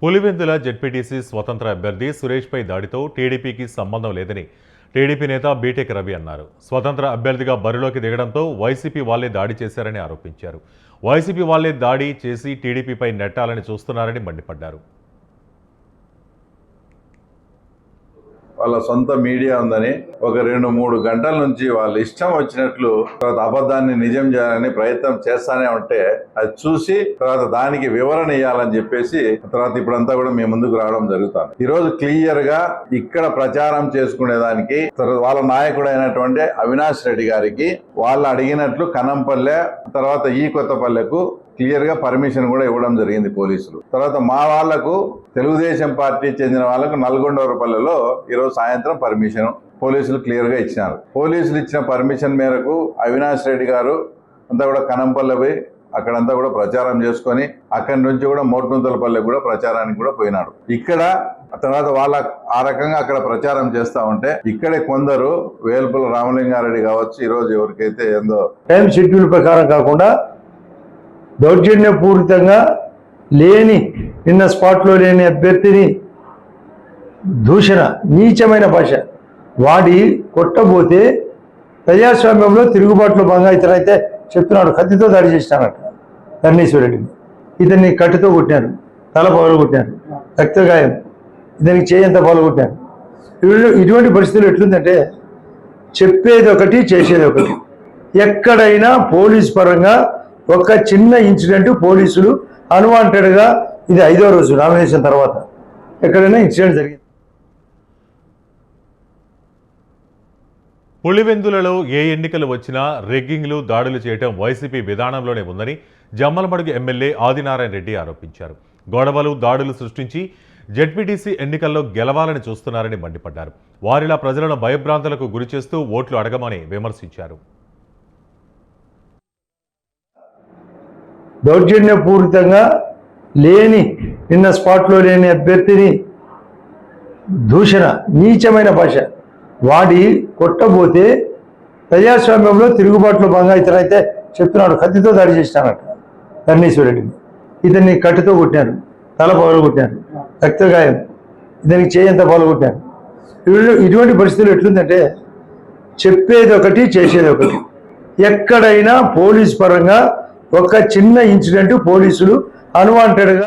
Pulivendula ZPTC స్వతంత్ర అభ్యర్థి సురేష్పై దాడితో టీడీపీకి సంబంధం లేదని టీడీపీ నేత బీటెక్ రవి అన్నారు. స్వతంత్ర అభ్యర్థిగా బరిలోకి దిగడంతో వైసీపీ వాళ్లే దాడి చేశారని ఆరోపించారు. వైసీపీ వాళ్లే దాడి చేసి టీడీపీపై నెట్టాలని చూస్తున్నారని మండిపడ్డారు. వాళ్ళ సొంత మీడియా ఉందని ఒక 2-3 గంటల నుంచి వాళ్ళు ఇష్టం వచ్చినట్లు తర్వాత అబద్ధాన్ని నిజం చేయాలని ప్రయత్నం చేస్తానే ఉంటే అది చూసి తర్వాత దానికి వివరణ ఇవ్వాలని చెప్పేసి తర్వాత ఇప్పుడంతా కూడా మేము ముందుకు రావడం జరుగుతుంది. ఈ రోజు క్లియర్ గా ఇక్కడ ప్రచారం చేసుకునేదానికి వాళ్ళ నాయకుడు అయినటువంటి అవినాష్ రెడ్డి గారికి వాళ్ళు అడిగినట్లు కనంపల్లె తర్వాత ఈ కొత్తపల్లెకు క్లియర్ గా పర్మిషన్ కూడా ఇవ్వడం జరిగింది పోలీసులు. తర్వాత మా వాళ్లకు తెలుగుదేశం పార్టీ చెందిన వాళ్ళకు నల్గొండవరపల్లెలో ఈరోజు సాయంత్రం పర్మిషన్ పోలీసులు క్లియర్ గా ఇచ్చినారు. పోలీసులు ఇచ్చిన పర్మిషన్ మేరకు అవినాష్ రెడ్డి గారు అంతా కూడా కనంపల్లె అక్కడంతా కూడా ప్రచారం చేసుకొని అక్కడి నుంచి కూడా మోట్నూతలపల్లె కూడా ప్రచారానికి కూడా పోయినాడు. ఇక్కడ తర్వాత వాళ్ళ ఆ రకంగా అక్కడ ప్రచారం చేస్తా ఉంటే ఇక్కడే కొందరు వేల్పుల రామలింగారెడ్డి కావచ్చు, ఈ రోజు ఎవరికైతే ఏందో టైం షెడ్యూల్ ప్రకారం కాకుండా దౌర్జన్యపూరితంగా నిన్న స్పాట్లో లేని అభ్యర్థిని దూషణ నీచమైన భాష వాడి కొట్టబోతే ప్రజాస్వామ్యంలో తిరుగుబాటులో భాగంగా ఇతనైతే చెప్తున్నాడు. కత్తితో దాడి చేసినారట ధర్ణీశ్వరెడ్డిని. ఇతన్ని కట్టుతో కొట్టారు, తల పగలు కొట్టారు, రక్తగాయం, ఇతనికి చేయంత పగలు కొట్టారు. ఇటువంటి పరిస్థితులు ఎట్లుందంటే చెప్పేది ఒకటి చేసేది ఒకటి. ఎక్కడైనా పోలీస్ పరంగా ఒక చిన్న ఇన్సిడెంట్ పోలీసులు అన్వాంటెడ్గా ఇది 5వ రోజు నామినేషన్ తర్వాత ఎక్కడైనా ఇన్సిడెంట్ జరిగింది. పులివెందులలో ఏ ఎన్నికలు వచ్చినా రెగ్గింగ్లు దాడులు చేయడం వైసీపీ విధానంలోనే ఉందని జమ్మలమడుగు ఎమ్మెల్యే ఆదినారాయణ రెడ్డి ఆరోపించారు. గొడవలు దాడులు సృష్టించి జెడ్పీటీసీ ఎన్నికల్లో గెలవాలని చూస్తున్నారని మండిపడ్డారు. వారిలా ప్రజలను భయభ్రాంతులకు గురిచేస్తూ ఓట్లు అడగమని విమర్శించారు. దౌర్జన్యపూరితంగా నిన్న స్పాట్లో లేని అభ్యర్థిని దూషణ నీచమైన భాష వాడి కొట్టబోతే ప్రజాస్వామ్యంలో తిరుగుబాటులో భాగంగా ఇతనైతే చెప్తున్నాడు. కత్తితో దాడి చేసినారట ధర్ణీశ్వరెడ్డిని. ఇతన్ని కట్టుతో కొట్టారు, తల పగలు కొట్టారు, రక్తగాయం, ఇతనికి చేయంత పగలు కొట్టారు. ఇటువంటి పరిస్థితులు ఎట్లుందంటే చెప్పేది ఒకటి చేసేది ఒకటి. ఎక్కడైనా పోలీస్ పరంగా ఒక చిన్న ఇన్సిడెంట్ పోలీసులు అన్వాంటెడ్గా